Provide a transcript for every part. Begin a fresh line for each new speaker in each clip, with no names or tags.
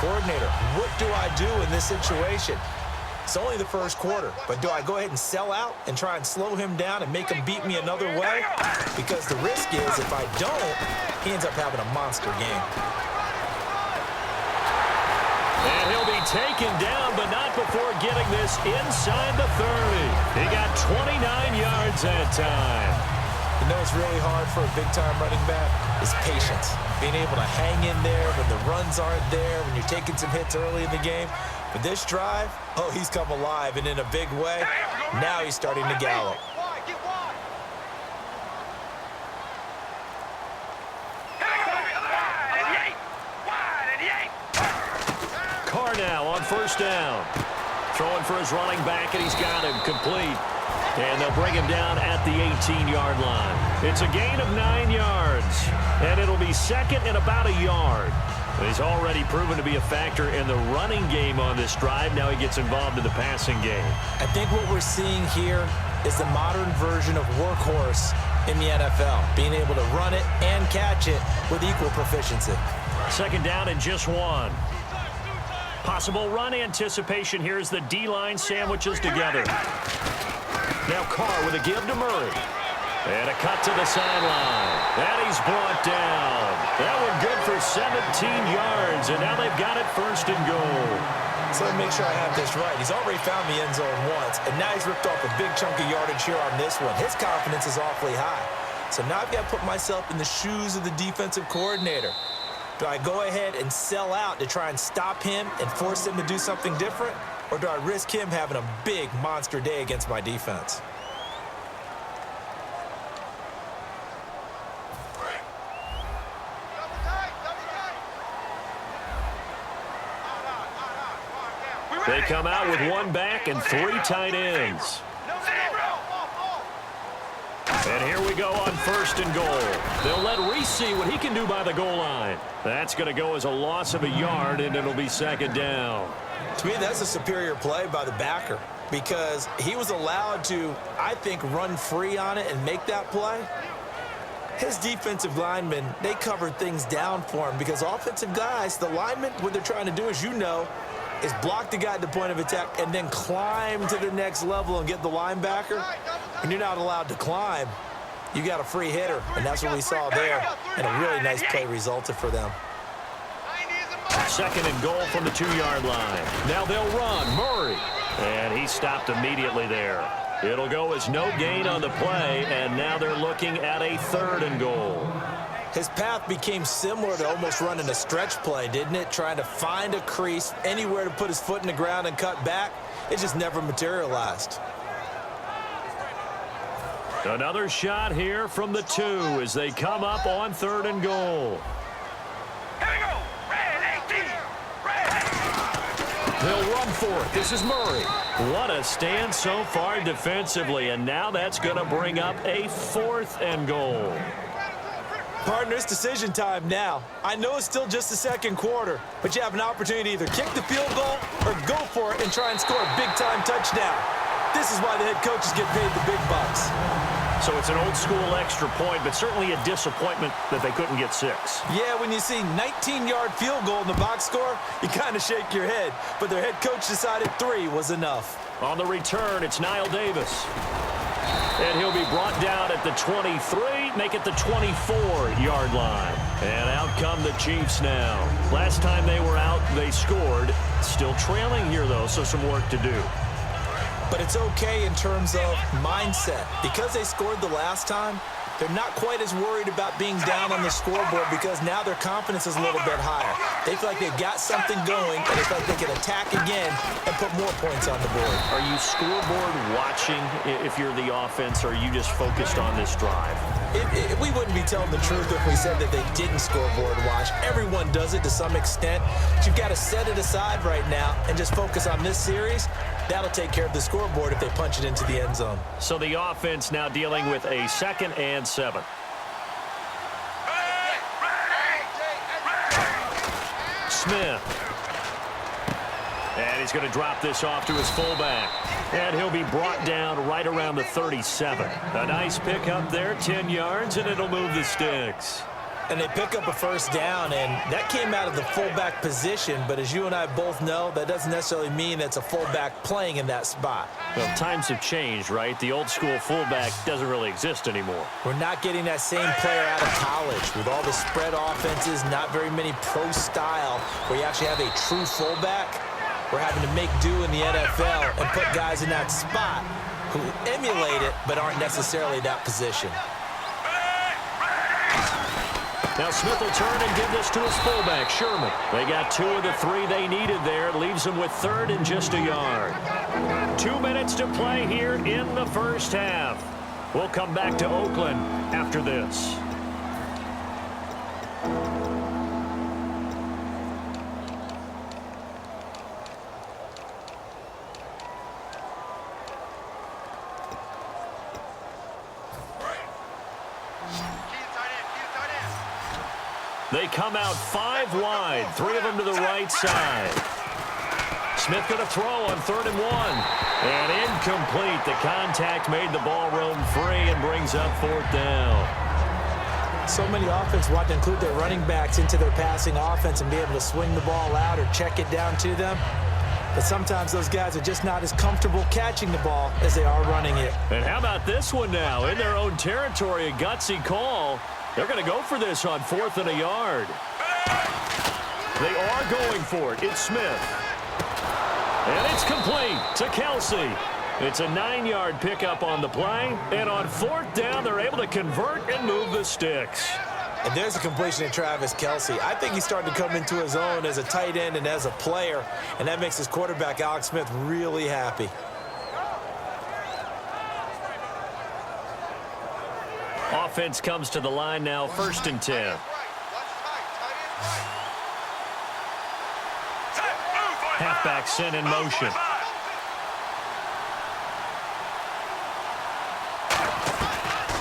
coordinator. What do I do in this situation? It's only the first quarter, but do I go ahead and sell out and try and slow him down and make him beat me another way? Because the risk is if I don't, he ends up having a monster game.
And he'll be taken down, but not before getting this inside the 30. He got 29 yards that time.
You know what's really hard for a big-time running back is patience. Being able to hang in there when the runs aren't there, when you're taking some hits early in the game. But this drive, oh, he's come alive, and in a big way. Now he's starting to gallop.
Carr now on first down. Throwing for his running back, and he's got him complete. And they'll bring him down at the 18-yard line. It's a gain of 9 yards, and it'll be second and about a yard. He's already proven to be a factor in the running game on this drive. Now he gets involved in the passing game.
I think what we're seeing here is the modern version of workhorse in the NFL, being able to run it and catch it with equal proficiency.
Second down and just one. Possible run anticipation here as the D-line sandwiches together. Now Carr with a give to Murray. And a cut to the sideline. And he's brought down. That one good for 17 yards. And now they've got it first and goal.
So let me make sure I have this right. He's already found the end zone once, and now he's ripped off a big chunk of yardage here on this one. His confidence is awfully high. So now I've got to put myself in the shoes of the defensive coordinator. Do I go ahead and sell out to try and stop him and force him to do something different? Or do I risk him having a big monster day against my defense?
They come out with one back and three tight ends. And here we go on first and goal. They'll let Reese see what he can do by the goal line. That's going to go as a loss of a yard, and it'll be second down.
To me, that's a superior play by the backer because he was allowed to, I think, run free on it and make that play. His defensive linemen, they covered things down for him because offensive guys, the linemen, what they're trying to do, as you know, is block the guy at the point of attack and then climb to the next level and get the linebacker. When you're not allowed to climb, you got a free hitter, and that's what we saw there, and a really nice play resulted for them.
Second and goal from the 2-yard line. Now they'll run. Murray. And he stopped immediately there. It'll go as no gain on the play, and now they're looking at a third and goal.
His path became similar to almost running a stretch play, didn't it? Trying to find a crease, anywhere to put his foot in the ground and cut back. It just never materialized.
Another shot here from the 2 as they come up on third and goal. They'll run for it. This is Murray. What a stand so far defensively, and now that's going to bring up a fourth and goal.
Partner, it's decision time now. I know it's still just the second quarter, but you have an opportunity to either kick the field goal or go for it and try and score a big-time touchdown. This is why the head coaches get paid the big bucks.
So it's an old-school extra point, but certainly a disappointment that they couldn't get 6.
Yeah, when you see 19-yard field goal in the box score, you kind of shake your head. But their head coach decided 3 was enough.
On the return, it's Niall Davis. And he'll be brought down at the 23, make it the 24-yard line. And out come the Chiefs now. Last time they were out, they scored. Still trailing here, though, so some work to do.
But it's okay in terms of mindset. Because they scored the last time, they're not quite as worried about being down on the scoreboard because now their confidence is a little bit higher. They feel like they've got something going, and they feel like they can attack again and put more points on the board.
Are you scoreboard watching if you're the offense, or are you just focused on this drive?
We wouldn't be telling the truth if we said that they didn't scoreboard watch. Everyone does it to some extent. But you've got to set it aside right now and just focus on this series. That'll take care of the scoreboard if they punch it into the end zone.
So the offense now dealing with a 2nd and 7. Smith. And he's going to drop this off to his fullback. And he'll be brought down right around the 37. A nice pickup there, 10 yards, and it'll move the sticks.
And they pick up a first down, and that came out of the fullback position. But as you and I both know, that doesn't necessarily mean it's a fullback playing in that spot.
Well, times have changed, right? The old school fullback doesn't really exist anymore.
We're not getting that same player out of college. With all the spread offenses, not very many pro style where you actually have a true fullback. We're having to make do in the NFL and put guys in that spot who emulate it but aren't necessarily that position.
Now Smith will turn and give this to his fullback, Sherman. They got 2 of the 3 they needed there. Leaves them with 3rd and just a yard. 2 minutes to play here in the first half. We'll come back to Oakland after this. They come out 5 wide, 3 of them to the right side. Smith going to throw on 3rd and 1. And incomplete. The contact made the ball roam free and brings up 4th down.
So many offenses want to include their running backs into their passing offense and be able to swing the ball out or check it down to them. But sometimes those guys are just not as comfortable catching the ball as they are running it.
And how about this one now? In their own territory, a gutsy call. They're going to go for this on 4th and a yard. They are going for it. It's Smith. And it's complete to Kelsey. It's a 9-yard pickup on the play. And on 4th down, they're able to convert and move the sticks.
And there's a completion to Travis Kelsey. I think he's starting to come into his own as a tight end and as a player. And that makes his quarterback, Alex Smith, really happy.
Offense comes to the line now, 1st and 10. Halfback sent in motion.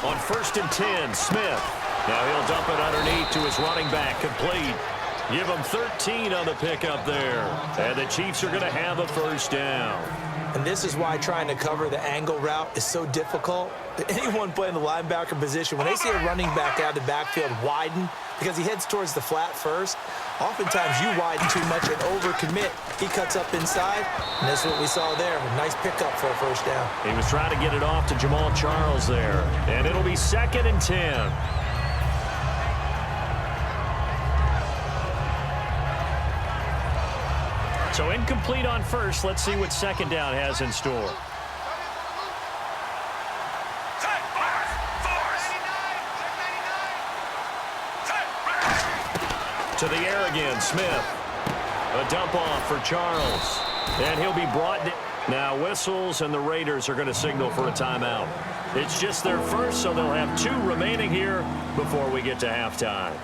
On 1st and 10, Smith. Now he'll dump it underneath to his running back, complete. Give him 13 on the pickup there. And the Chiefs are going to have a first down.
And this is why trying to cover the angle route is so difficult. Anyone playing the linebacker position, when they see a running back out of the backfield widen because he heads towards the flat first, oftentimes you widen too much and overcommit. He cuts up inside, and that's what we saw there. A nice pickup for a first down.
He was trying to get it off to Jamal Charles there. And it'll be 2nd and 10. So incomplete on 1st. Let's see what 2nd down has in store. To the air again, Smith. A dump off for Charles. And he'll be brought down. Now whistles, and the Raiders are going to signal for a timeout. It's just their first, so they'll have 2 remaining here before we get to halftime.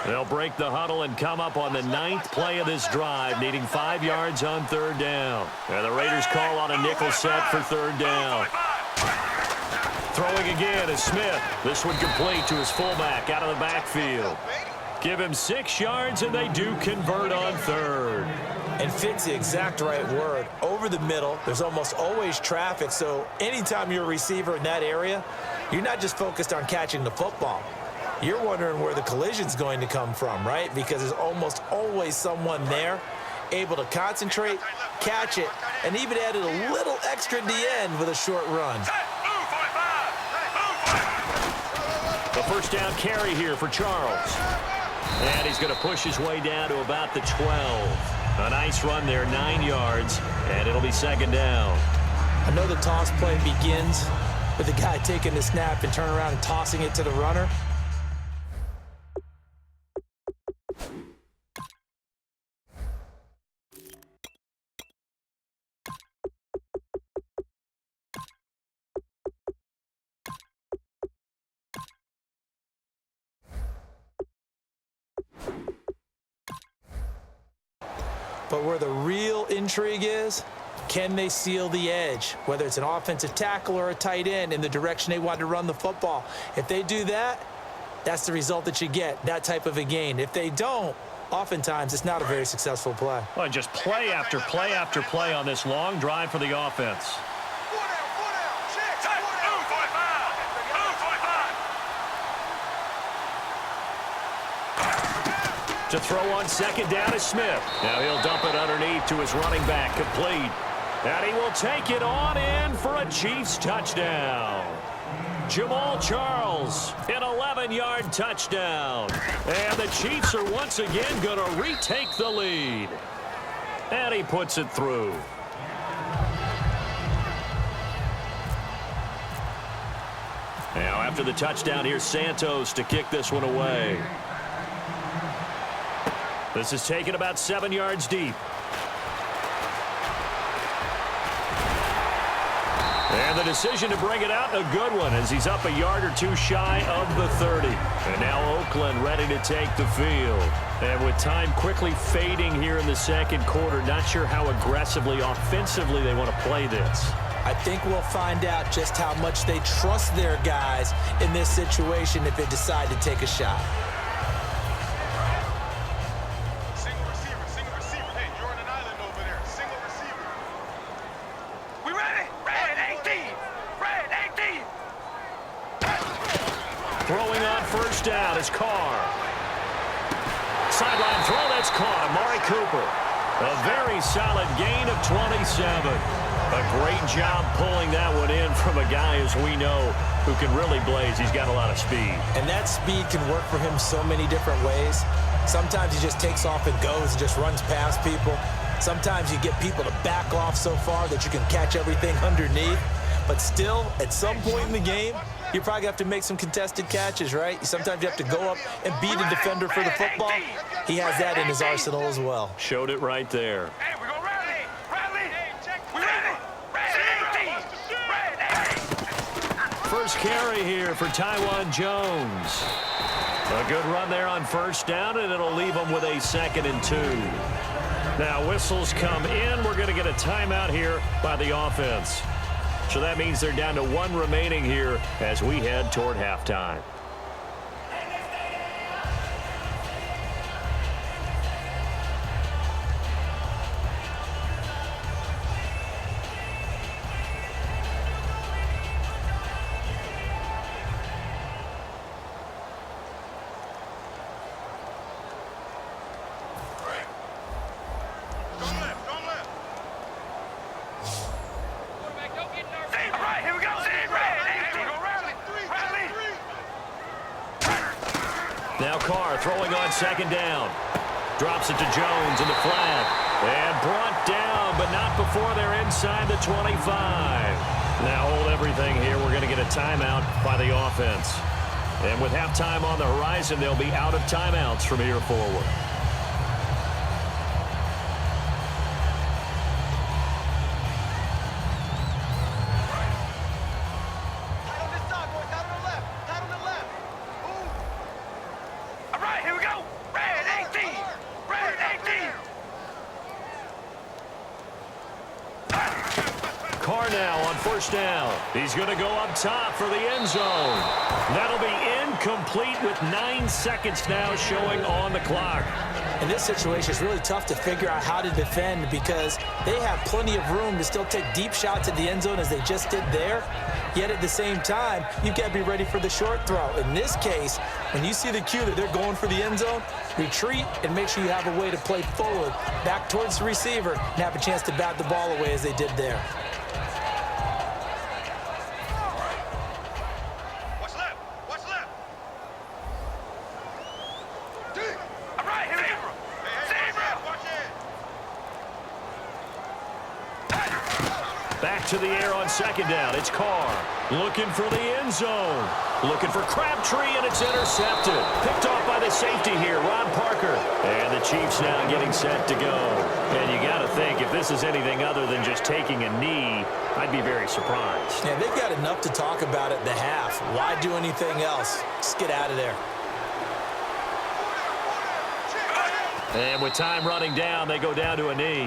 They'll break the huddle and come up on the 9th play of this drive, needing 5 yards on 3rd down. And the Raiders call on a nickel set for 3rd down. Throwing again is Smith. This one complete to his fullback out of the backfield. Give him 6 yards, and they do convert on 3rd.
And fit's the exact right word. Over the middle, there's almost always traffic, so anytime you're a receiver in that area, you're not just focused on catching the football. You're wondering where the collision's going to come from, right? Because there's almost always someone there able to concentrate, catch it, and even added a little extra at the end with a short run.
The first down carry here for Charles. And he's going to push his way down to about the 12. A nice run there, 9 yards, and it'll be 2nd down.
I know the toss play begins with the guy taking the snap and turning around and tossing it to the runner. But where the real intrigue is Can they seal the edge, whether it's an offensive tackle or a tight end, in the direction they want to run the football? If they do that, that's the result that you get, that type of a gain. If they don't, oftentimes it's not a very successful play.
Well, just play after play after play on this long drive for the offense. To throw on second down is Smith. Now he'll dump it underneath to his running back, complete. And he will take it on in for a Chiefs touchdown. Jamal Charles, an 11-yard touchdown. And the Chiefs are once again going to retake the lead. And he puts it through. Now after the touchdown, here's Santos to kick this one away. This is taken about 7 yards deep. And the decision to bring it out, a good one, as he's up a yard or two shy of the 30. And now Oakland ready to take the field. And with time quickly fading here in the second quarter, not sure how aggressively, offensively they want to play this.
I think we'll find out just how much they trust their guys in this situation if they decide to take a shot.
Throwing on first down is Carr. Sideline throw, that's caught. Amari Cooper. A very solid gain of 27. A great job pulling that one in from a guy, as we know, who can really blaze. He's got a lot of speed.
And that speed can work for him so many different ways. Sometimes he just takes off and goes and just runs past people. Sometimes you get people to back off so far that you can catch everything underneath. But still, at some point in the game, you probably have to make some contested catches, right? Sometimes you have to go up and beat a defender for the football. He has that in his arsenal as well.
Showed it right there.
Hey, we're going to rally. Rally. We ready.
First carry here for Taiwan Jones. A good run there on first down, and it'll leave them with a 2nd and 2. Now whistles come in. We're going to get a timeout here by the offense. So that means they're down to 1 remaining here as we head toward halftime. Now Carr throwing on second down. Drops it to Jones in the flat. And brought down, but not before they're inside the 25. Now hold everything here. We're going to get a timeout by the offense. And with halftime on the horizon, they'll be out of timeouts from here forward. Carr now on first down. He's going to go up top for the end zone. That'll be incomplete with 9 seconds now showing on the clock.
In this situation, it's really tough to figure out how to defend because they have plenty of room to still take deep shots at the end zone as they just did there. Yet at the same time, you've got to be ready for the short throw. In this case, when you see the cue that they're going for the end zone, retreat and make sure you have a way to play forward, back towards the receiver, and have a chance to bat the ball away as they did there.
Back to the air on second down. It's Carr looking for the end zone. Looking for Crabtree, and it's intercepted. Picked off by the safety here, Ron Parker. And the Chiefs now getting set to go. And you got to think, if this is anything other than just taking a knee, I'd be very surprised.
Yeah, they've got enough to talk about at the half. Why do anything else? Just get out of there.
And with time running down, they go down to a knee.